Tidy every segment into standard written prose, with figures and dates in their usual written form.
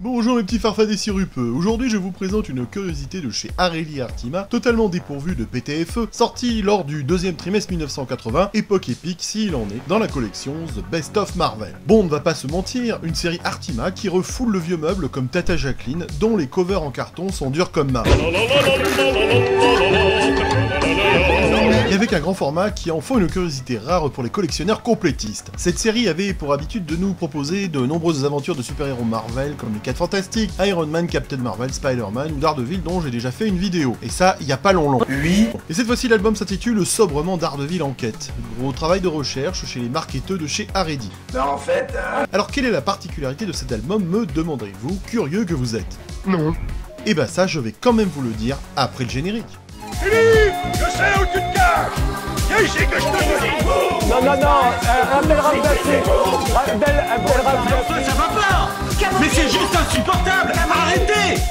Bonjour mes petits farfadets sirupeux, aujourd'hui je vous présente une curiosité de chez Areli Artima, totalement dépourvue de PTFE, sortie lors du deuxième trimestre 1980, époque épique s'il en est, dans la collection The Best of Marvel. Bon, on ne va pas se mentir, une série Artima qui refoule le vieux meuble comme Tata Jacqueline, dont les covers en carton sont durs comme marre. Et avec un grand format qui en font une curiosité rare pour les collectionneurs complétistes. Cette série avait pour habitude de nous proposer de nombreuses aventures de super-héros Marvel comme les 4 Fantastiques, Iron Man, Captain Marvel, Spider-Man ou Daredevil dont j'ai déjà fait une vidéo. Et ça, il y a pas long. Oui. Et cette fois-ci l'album s'intitule sobrement Daredevil Enquête. Gros travail de recherche chez les marketeurs de chez Aredi. Ben en fait... Alors quelle est la particularité de cet album, me demanderez-vous, curieux que vous êtes? Non. Et bah ça, je vais quand même vous le dire après le générique. Philippe, je sais où tu te caches. Viens ici que je te le dis. Non, appel remplacé. Appel remplacé. Ça va pas. Mais c'est juste insupportable. Arrêtez.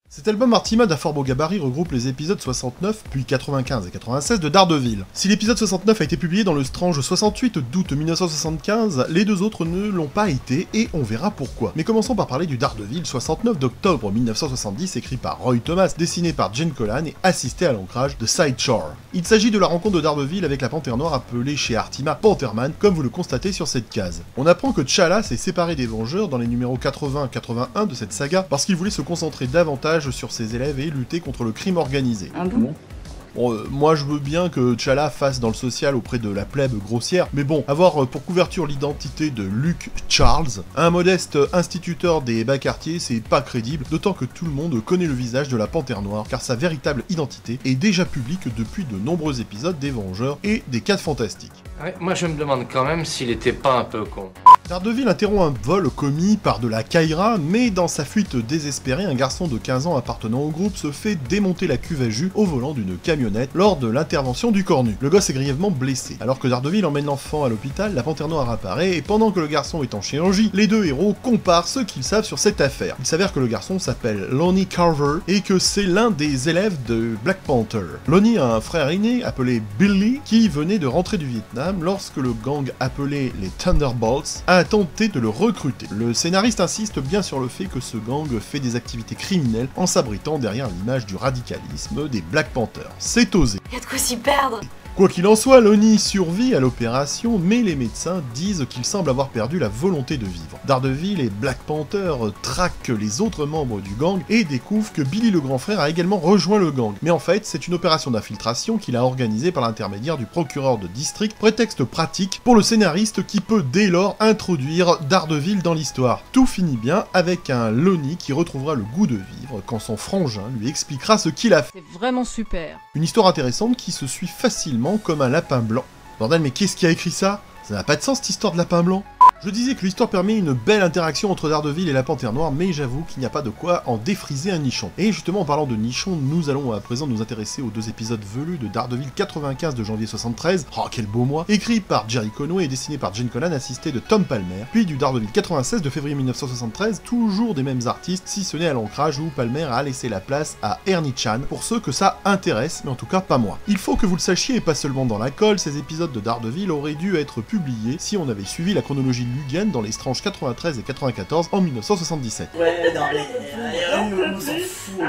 Cet album Artima d'un fort beau gabarit regroupe les épisodes 69, puis 95 et 96 de Daredevil. Si l'épisode 69 a été publié dans le Strange 68 d'août 1975, les deux autres ne l'ont pas été, et on verra pourquoi. Mais commençons par parler du Daredevil 69 d'octobre 1970, écrit par Roy Thomas, dessiné par Gene Colan et assisté à l'ancrage de Sideshore. Il s'agit de la rencontre de Daredevil avec la Panthère Noire appelée chez Artima Pantherman, comme vous le constatez sur cette case. On apprend que T'Challa s'est séparé des Vengeurs dans les numéros 80-81 de cette saga, parce qu'il voulait se concentrer davantage sur ses élèves et lutter contre le crime organisé. Ah bon? Bon, moi je veux bien que T'Challa fasse dans le social auprès de la plèbe grossière, mais bon, avoir pour couverture l'identité de Luke Charles, un modeste instituteur des bas quartiers, c'est pas crédible, d'autant que tout le monde connaît le visage de la Panthère Noire, car sa véritable identité est déjà publique depuis de nombreux épisodes des Vengeurs et des 4 Fantastiques. Ouais, moi je me demande quand même s'il était pas un peu con. Daredevil interrompt un vol commis par de la Kyra, mais dans sa fuite désespérée, un garçon de 15 ans appartenant au groupe se fait démonter la cuve à jus au volant d'une camionnette lors de l'intervention du cornu. Le gosse est grièvement blessé. Alors que Daredevil emmène l'enfant à l'hôpital, la Panthère Noire apparaît et pendant que le garçon est en chirurgie, les deux héros comparent ce qu'ils savent sur cette affaire. Il s'avère que le garçon s'appelle Lonnie Carver et que c'est l'un des élèves de Black Panther. Lonnie a un frère aîné appelé Billy qui venait de rentrer du Vietnam lorsque le gang appelé les Thunderbolts a tenté de le recruter. Le scénariste insiste bien sur le fait que ce gang fait des activités criminelles en s'abritant derrière l'image du radicalisme des Black Panthers. C'est osé. Y'a de quoi s'y perdre. Quoi qu'il en soit, Lonnie survit à l'opération, mais les médecins disent qu'il semble avoir perdu la volonté de vivre. Daredevil et Black Panther traquent les autres membres du gang et découvrent que Billy le grand frère a également rejoint le gang. Mais en fait, c'est une opération d'infiltration qu'il a organisée par l'intermédiaire du procureur de district, prétexte pratique pour le scénariste qui peut dès lors introduire Daredevil dans l'histoire. Tout finit bien avec un Lonnie qui retrouvera le goût de vivre quand son frangin lui expliquera ce qu'il a fait. C'est vraiment super. Une histoire intéressante qui se suit facilement comme un lapin blanc. Bordel, mais qu'est-ce qui a écrit ça? Ça n'a pas de sens cette histoire de lapin blanc. Je disais que l'histoire permet une belle interaction entre Daredevil et la Panthère Noire, mais j'avoue qu'il n'y a pas de quoi en défriser un nichon. Et justement, en parlant de nichon, nous allons à présent nous intéresser aux deux épisodes velus de Daredevil 95 de janvier 73, oh quel beau mois, écrit par Jerry Conway et dessiné par Gene Colan, assisté de Tom Palmer, puis du Daredevil 96 de février 1973, toujours des mêmes artistes, si ce n'est à l'ancrage où Palmer a laissé la place à Ernie Chan, pour ceux que ça intéresse, mais en tout cas pas moi. Il faut que vous le sachiez, et pas seulement dans la colle, ces épisodes de Daredevil auraient dû être publiés si on avait suivi la chronologie lugienne dans les Strange 93 et 94 en 1977. Ouais, non mais... on s'en fout.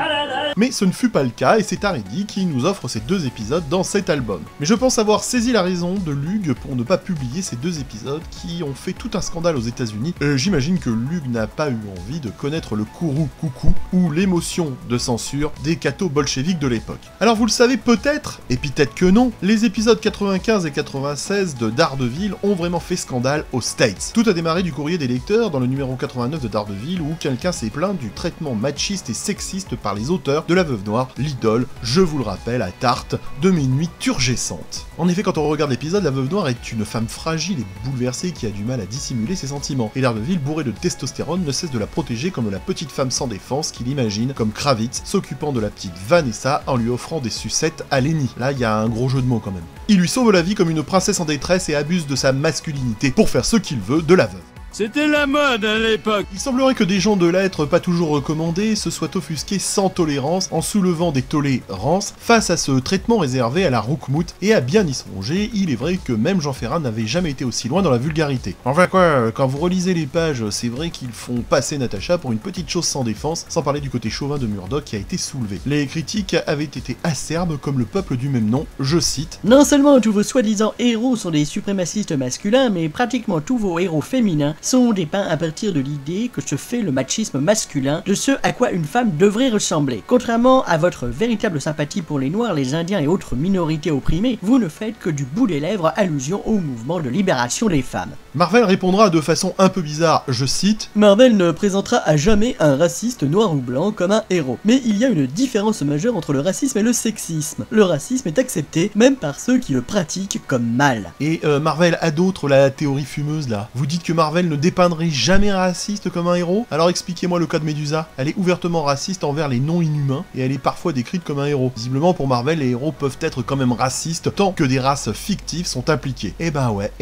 Mais ce ne fut pas le cas, et c'est Aredi qui nous offre ces deux épisodes dans cet album. Mais je pense avoir saisi la raison de Lug pour ne pas publier ces deux épisodes qui ont fait tout un scandale aux États-Unis. J'imagine que Lug n'a pas eu envie de connaître le courroux coucou ou l'émotion de censure des cathos bolcheviques de l'époque. Alors vous le savez peut-être, et peut-être que non, les épisodes 95 et 96 de Daredevil ont vraiment fait scandale aux States. Tout a démarré du courrier des lecteurs dans le numéro 89 de Daredevil où quelqu'un s'est plaint du traitement machiste et sexiste par les auteurs de la Veuve Noire, l'idole, je vous le rappelle, à tarte, de mes nuits turgescentes. En effet, quand on regarde l'épisode, la Veuve Noire est une femme fragile et bouleversée qui a du mal à dissimuler ses sentiments, et Daredevil, bourré de testostérone, ne cesse de la protéger comme la petite femme sans défense qu'il imagine, comme Kravitz, s'occupant de la petite Vanessa en lui offrant des sucettes à Lenny. Là, il y a un gros jeu de mots quand même. Il lui sauve la vie comme une princesse en détresse et abuse de sa masculinité pour faire ce qu'il veut de la veuve. C'était la mode à l'époque. Il semblerait que des gens de lettres pas toujours recommandés se soient offusqués sans tolérance en soulevant des tolérances face à ce traitement réservé à la roukmout, et à bien y songer, il est vrai que même Jean Ferrat n'avait jamais été aussi loin dans la vulgarité. Enfin quoi, quand vous relisez les pages, c'est vrai qu'ils font passer Natacha pour une petite chose sans défense, sans parler du côté chauvin de Murdoch qui a été soulevé. Les critiques avaient été acerbes comme le peuple du même nom, je cite: Non seulement tous vos soi-disant héros sont des suprémacistes masculins, mais pratiquement tous vos héros féminins sont dépeints à partir de l'idée que se fait le machisme masculin, de ce à quoi une femme devrait ressembler. Contrairement à votre véritable sympathie pour les Noirs, les Indiens et autres minorités opprimées, vous ne faites que du bout des lèvres allusion au mouvement de libération des femmes. Marvel répondra de façon un peu bizarre, je cite: Marvel ne présentera à jamais un raciste noir ou blanc comme un héros. Mais il y a une différence majeure entre le racisme et le sexisme. Le racisme est accepté, même par ceux qui le pratiquent comme mal. Et Marvel a d'autres la théorie fumeuse là. Vous dites que Marvel ne dépeindrait jamais un raciste comme un héros? Alors expliquez-moi le cas de Medusa. Elle est ouvertement raciste envers les non-inhumains, et elle est parfois décrite comme un héros. Visiblement pour Marvel, les héros peuvent être quand même racistes tant que des races fictives sont impliquées. Eh ben ouais.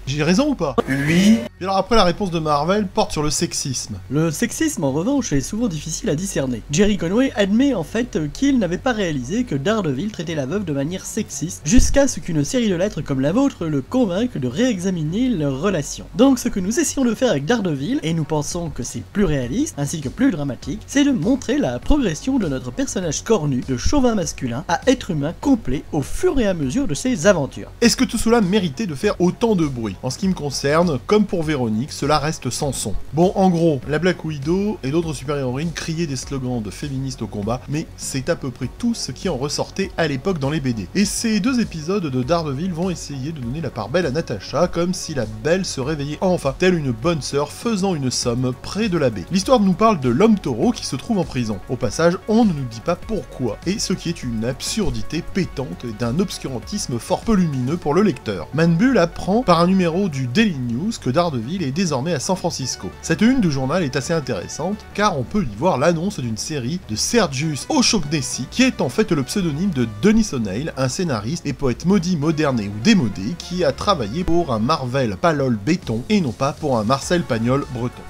J'ai raison ou pas? Oui. Et alors après, la réponse de Marvel porte sur le sexisme. Le sexisme en revanche est souvent difficile à discerner. Jerry Conway admet en fait qu'il n'avait pas réalisé que Daredevil traitait la veuve de manière sexiste, jusqu'à ce qu'une série de lettres comme la vôtre le convainque de réexaminer leur relation. Donc ce que nous essayons de faire avec Daredevil, et nous pensons que c'est plus réaliste, ainsi que plus dramatique, c'est de montrer la progression de notre personnage cornu, de chauvin masculin, à être humain complet au fur et à mesure de ses aventures. Est-ce que tout cela méritait de faire autant de bruit? En ce qui me concerne, comme pour Véronique, cela reste sans son. Bon, en gros, la Black Widow et d'autres super-héroïnes criaient des slogans de féministes au combat, mais c'est à peu près tout ce qui en ressortait à l'époque dans les BD. Et ces deux épisodes de Daredevil vont essayer de donner la part belle à Natacha, comme si la belle se réveillait enfin, telle une bonne sœur faisant une somme près de la baie. L'histoire nous parle de l'homme taureau qui se trouve en prison. Au passage, on ne nous dit pas pourquoi, et ce qui est une absurdité pétante et d'un obscurantisme fort peu lumineux pour le lecteur. Man-Bull apprend par un numéro du Daily News que Daredevil est désormais à San Francisco. Cette une du journal est assez intéressante, car on peut y voir l'annonce d'une série de Sergius O'Shaughnessy, qui est en fait le pseudonyme de Dennis O'Neil, un scénariste et poète maudit, moderné ou démodé, qui a travaillé pour un Marvel Palol béton, et non pas pour un Marcel Pagnol breton.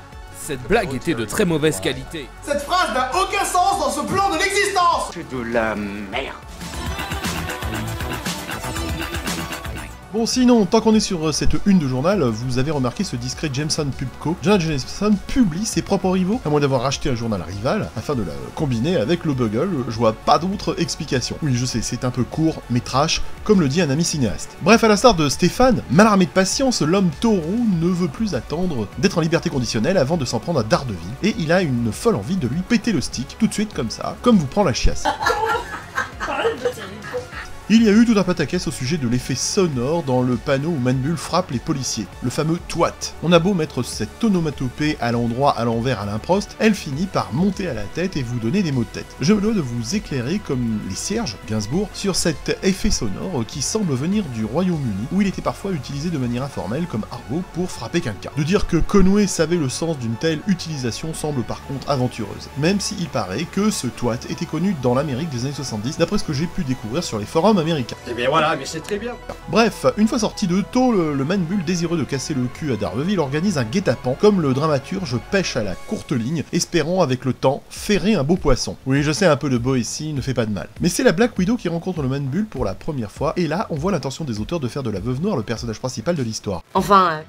Cette blague était de très mauvaise qualité. Cette phrase n'a aucun sens dans ce plan de l'existence. C'est de la merde. Bon sinon, tant qu'on est sur cette une de journal, vous avez remarqué ce discret Jameson Pubco. Jonathan Jameson publie ses propres rivaux, à moins d'avoir racheté un journal rival, afin de la combiner avec le Bugle, je vois pas d'autre explication. Oui je sais, c'est un peu court, mais trash, comme le dit un ami cinéaste. Bref, à l'instar de Stéphane, mal armé de patience, l'homme taureau ne veut plus attendre d'être en liberté conditionnelle avant de s'en prendre à Daredevil, et il a une folle envie de lui péter le stick, tout de suite comme ça, comme vous prend la chiasse. Il y a eu tout un pataquès au sujet de l'effet sonore dans le panneau où Man-Bull frappe les policiers, le fameux twat. On a beau mettre cette onomatopée à l'endroit, à l'envers, à l'improste, elle finit par monter à la tête et vous donner des maux de tête. Je me dois de vous éclairer, comme les cierges, Gainsbourg, sur cet effet sonore qui semble venir du Royaume-Uni, où il était parfois utilisé de manière informelle comme argot pour frapper quelqu'un. De dire que Conway savait le sens d'une telle utilisation semble par contre aventureuse, même s'il paraît que ce twat était connu dans l'Amérique des années 70, d'après ce que j'ai pu découvrir sur les forums américain. Eh bien voilà, mais c'est très bien. Bref, une fois sorti de tôt, le Man-Bull désireux de casser le cul à Daredevil organise un guet-apens, comme le dramaturge pêche à la courte ligne, espérant avec le temps ferrer un beau poisson. Oui, je sais, un peu de Boétie ne fait pas de mal. Mais c'est la Black Widow qui rencontre le Man-Bull pour la première fois, et là, on voit l'intention des auteurs de faire de la Veuve Noire le personnage principal de l'histoire. Enfin...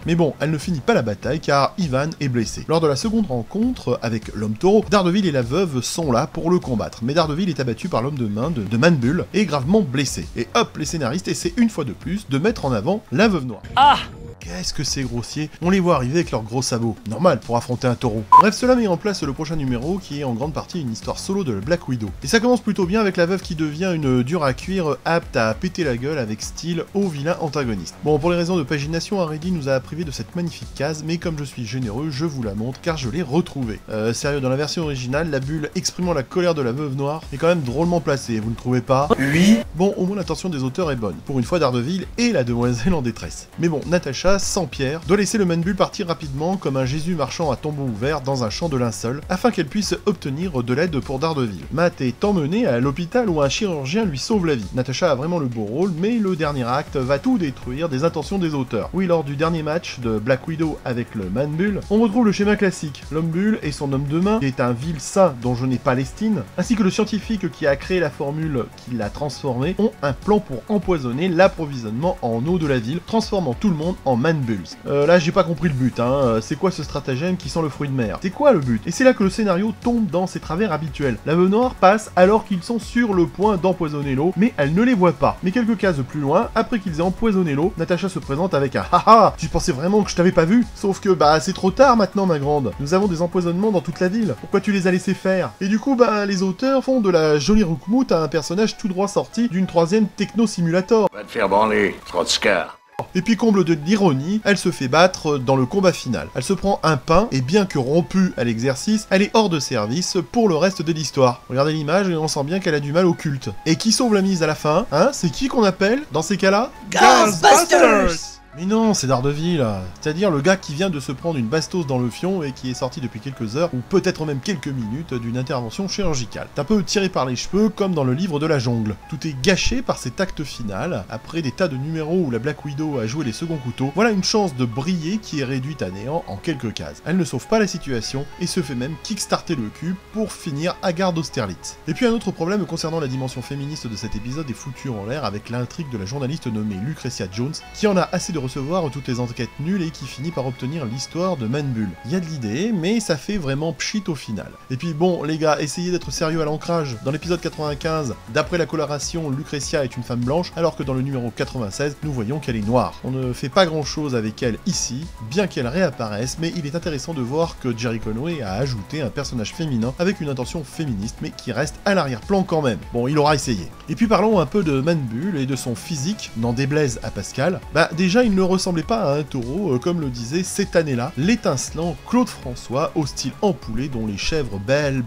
Mais bon, elle ne finit pas la bataille car Ivan est blessé. Lors de la seconde rencontre avec l'homme taureau, Daredevil et la veuve sont là pour le combattre, mais Daredevil est abattu par l'homme de main de Man-Bull et gravement blessé. Et hop, les scénaristes essaient une fois de plus de mettre en avant la veuve noire. Ah! Qu'est-ce que c'est grossier? On les voit arriver avec leurs gros sabots. Normal pour affronter un taureau. Bref, cela met en place le prochain numéro qui est en grande partie une histoire solo de Black Widow. Et ça commence plutôt bien avec la veuve qui devient une dure à cuire apte à péter la gueule avec style au vilain antagoniste. Bon, pour les raisons de pagination, Haredi nous a privé de cette magnifique case, mais comme je suis généreux, je vous la montre car je l'ai retrouvée. Sérieux, dans la version originale, la bulle exprimant la colère de la veuve noire est quand même drôlement placée, vous ne trouvez pas? Oui. Bon, au moins l'intention des auteurs est bonne. Pour une fois, Daredevil et la demoiselle en détresse. Mais bon, Natacha, pas sans pierre de laisser le Man-Bull partir rapidement comme un Jésus marchant à tombeau ouvert dans un champ de linceul, afin qu'elle puisse obtenir de l'aide pour Daredevil. Matt est emmené à l'hôpital où un chirurgien lui sauve la vie. Natasha a vraiment le beau rôle, mais le dernier acte va tout détruire des intentions des auteurs. Oui, lors du dernier match de Black Widow avec le Man-Bull, on retrouve le schéma classique. L'homme-bulle et son homme de main, qui est un vil saint dont je n'ai pas l'estime, ainsi que le scientifique qui a créé la formule qui l'a transformé, ont un plan pour empoisonner l'approvisionnement en eau de la ville, transformant tout le monde en Man-Bulls. Là, j'ai pas compris le but, hein. C'est quoi ce stratagème qui sent le fruit de mer? C'est quoi le but? Et c'est là que le scénario tombe dans ses travers habituels. La veuve noire passe alors qu'ils sont sur le point d'empoisonner l'eau, mais elle ne les voit pas. Mais quelques cases plus loin, après qu'ils aient empoisonné l'eau, Natasha se présente avec un « Haha, tu pensais vraiment que je t'avais pas vu? Sauf que, bah, c'est trop tard maintenant, ma grande. Nous avons des empoisonnements dans toute la ville. Pourquoi tu les as laissés faire ?» Et du coup, bah, les auteurs font de la jolie Roukmout à un personnage tout droit sorti d'une 3ème techno-simulator. Va te faire branler, Trotskar. Et puis comble de l'ironie, elle se fait battre dans le combat final. Elle se prend un pain, et bien que rompue à l'exercice, elle est hors de service pour le reste de l'histoire. Regardez l'image et on sent bien qu'elle a du mal au culte. Et qui sauve la mise à la fin? Hein? C'est qui qu'on appelle dans ces cas-là? Ghostbusters! Mais non, c'est Daredevil, c'est-à-dire le gars qui vient de se prendre une bastos dans le fion et qui est sorti depuis quelques heures, ou peut-être même quelques minutes, d'une intervention chirurgicale. C'est un peu tiré par les cheveux, comme dans le livre de la jungle. Tout est gâché par cet acte final, après des tas de numéros où la Black Widow a joué les seconds couteaux, voilà une chance de briller qui est réduite à néant en quelques cases. Elle ne sauve pas la situation, et se fait même kickstarter le cul pour finir à garde d'Austerlitz. Et puis un autre problème concernant la dimension féministe de cet épisode est foutu en l'air avec l'intrigue de la journaliste nommée Lucretia Jones, qui en a assez de recevoir toutes les enquêtes nulles et qui finit par obtenir l'histoire de Man-Bull. Il y a de l'idée, mais ça fait vraiment pchit au final. Et puis bon, les gars, essayez d'être sérieux à l'ancrage. Dans l'épisode 95, d'après la coloration, Lucretia est une femme blanche, alors que dans le numéro 96, nous voyons qu'elle est noire. On ne fait pas grand chose avec elle ici, bien qu'elle réapparaisse, mais il est intéressant de voir que Gerry Conway a ajouté un personnage féminin avec une intention féministe, mais qui reste à l'arrière-plan quand même. Bon, il aura essayé. Et puis parlons un peu de Man-Bull et de son physique, n'en déplaise à Pascal. Bah déjà, il ne ressemblait pas à un taureau, comme le disait cette année-là l'étincelant Claude François, au style empoulé dont les chèvres belles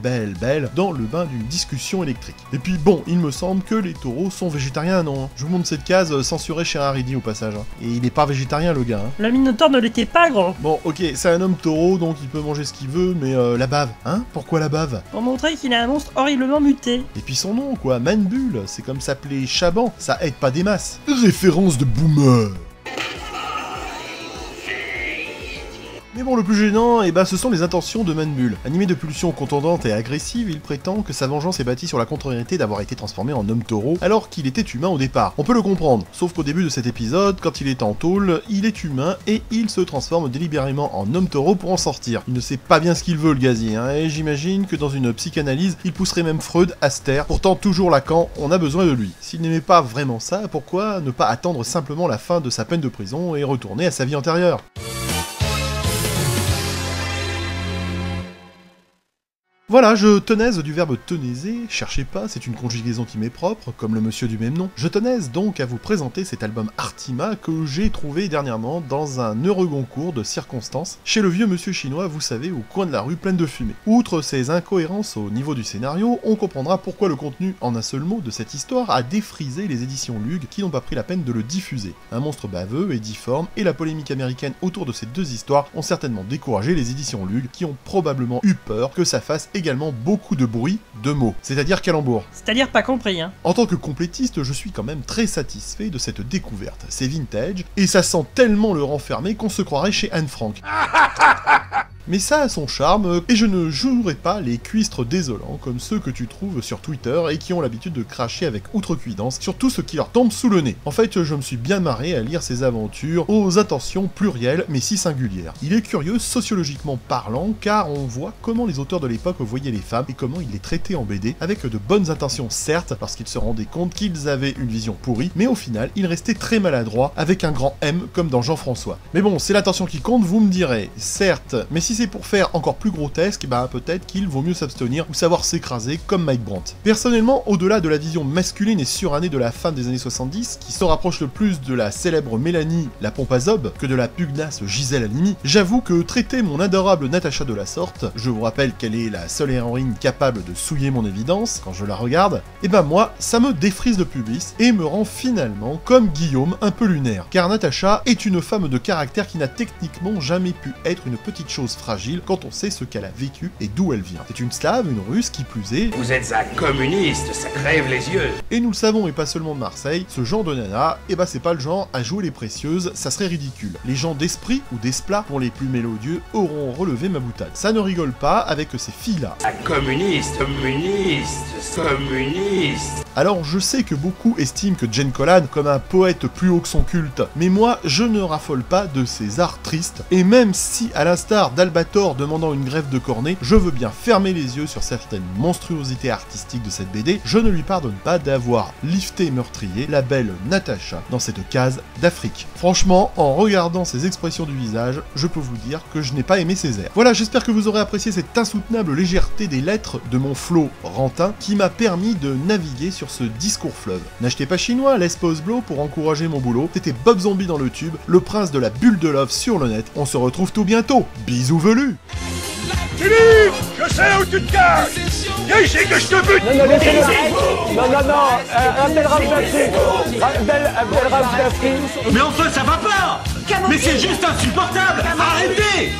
dans le bain d'une discussion électrique. Et puis bon, il me semble que les taureaux sont végétariens, non? Je vous montre cette case censurée chez Haridi au passage. Et il est pas végétarien le gars. Le Minotaure ne l'était pas, gros. Bon, ok, c'est un homme taureau, donc il peut manger ce qu'il veut, mais la bave, hein? Pourquoi la bave? Pour montrer qu'il est un monstre horriblement muté. Et puis son nom, quoi, Man-Bull, c'est comme s'appeler Chaban, ça aide pas des masses. Référence de boomer. Mais bon, le plus gênant, ce sont les intentions de Man-Bull. Animé de pulsions contondantes et agressives, il prétend que sa vengeance est bâtie sur la contrariété d'avoir été transformé en homme taureau, alors qu'il était humain au départ. On peut le comprendre, sauf qu'au début de cet épisode, quand il est en tôle, il est humain et il se transforme délibérément en homme taureau pour en sortir. Il ne sait pas bien ce qu'il veut, le gazier, hein, et j'imagine que dans une psychanalyse, il pousserait même Freud à se taire. Pourtant, toujours Lacan, on a besoin de lui. S'il n'aimait pas vraiment ça, pourquoi ne pas attendre simplement la fin de sa peine de prison et retourner à sa vie antérieure ? Voilà, je tenaise du verbe tenaiser, cherchez pas, c'est une conjugaison qui m'est propre, comme le monsieur du même nom. Je tenaise donc à vous présenter cet album Artima que j'ai trouvé dernièrement dans un heureux concours de circonstances, chez le vieux monsieur chinois, vous savez, au coin de la rue pleine de fumée. Outre ces incohérences au niveau du scénario, on comprendra pourquoi le contenu, en un seul mot, de cette histoire a défrisé les éditions Lug qui n'ont pas pris la peine de le diffuser. Un monstre baveux et difforme, et la polémique américaine autour de ces deux histoires ont certainement découragé les éditions Lug qui ont probablement eu peur que ça fasse également beaucoup de bruit de mots, c'est-à-dire calembour. C'est-à-dire pas compris, hein. En tant que complétiste, je suis quand même très satisfait de cette découverte. C'est vintage, et ça sent tellement le renfermé qu'on se croirait chez Anne Frank. Mais ça a son charme, et je ne jouerai pas les cuistres désolants comme ceux que tu trouves sur Twitter et qui ont l'habitude de cracher avec outrecuidance sur tout ce qui leur tombe sous le nez. En fait, je me suis bien marré à lire ces aventures aux intentions plurielles mais si singulières. Il est curieux sociologiquement parlant car on voit comment les auteurs de l'époque voyaient les femmes et comment ils les traitaient en BD, avec de bonnes intentions certes, parce qu'ils se rendaient compte qu'ils avaient une vision pourrie, mais au final, ils restaient très maladroits avec un grand M comme dans Jean-François. Mais bon, c'est l'intention qui compte, vous me direz. Certes, mais si c'est pour faire encore plus grotesque, bah peut-être qu'il vaut mieux s'abstenir ou savoir s'écraser comme Mike Brandt. Personnellement, au-delà de la vision masculine et surannée de la femme des années 70, qui se rapproche le plus de la célèbre Mélanie, la pompe à zob, que de la pugnace Gisèle Halimi, j'avoue que traiter mon adorable Natasha de la sorte, je vous rappelle qu'elle est la seule héroïne capable de souiller mon évidence quand je la regarde, et bah moi, ça me défrise le pubis et me rend finalement, comme Guillaume, un peu lunaire. Car Natasha est une femme de caractère qui n'a techniquement jamais pu être une petite chose fragile quand on sait ce qu'elle a vécu et d'où elle vient. C'est une slave, une russe qui plus est... Vous êtes un communiste, ça crève les yeux. Et nous le savons, et pas seulement de Marseille, ce genre de nana, et bah c'est pas le genre à jouer les précieuses, ça serait ridicule. Les gens d'esprit, ou d'esplat, pour les plus mélodieux, auront relevé ma boutade. Ça ne rigole pas avec ces filles-là. Un communiste, communiste, communiste. Alors je sais que beaucoup estiment que Jen Collan comme un poète plus haut que son culte, mais moi je ne raffole pas de ces arts tristes, et même si à l'instar d'Albator demandant une greffe de cornet, je veux bien fermer les yeux sur certaines monstruosités artistiques de cette BD, je ne lui pardonne pas d'avoir lifté et meurtrier la belle Natasha dans cette case d'Afrique. Franchement, en regardant ses expressions du visage, je peux vous dire que je n'ai pas aimé ses airs. Voilà, j'espère que vous aurez apprécié cette insoutenable légèreté des lettres de mon flot rantin qui m'a permis de naviguer sur ce discours fleuve. N'achetez pas chinois, laisse pause blow pour encourager mon boulot. C'était Bob Zombie dans le tube, le prince de la bulle de love sur le net. On se retrouve tout bientôt. Bisous velus. Philippe, je sais où tu te caches. Viens ici que je te bute. Non, laissez-le. Non, Abdel Rabdafri. Mais enfin, ça va pas. Mais c'est juste insupportable. Arrêtez.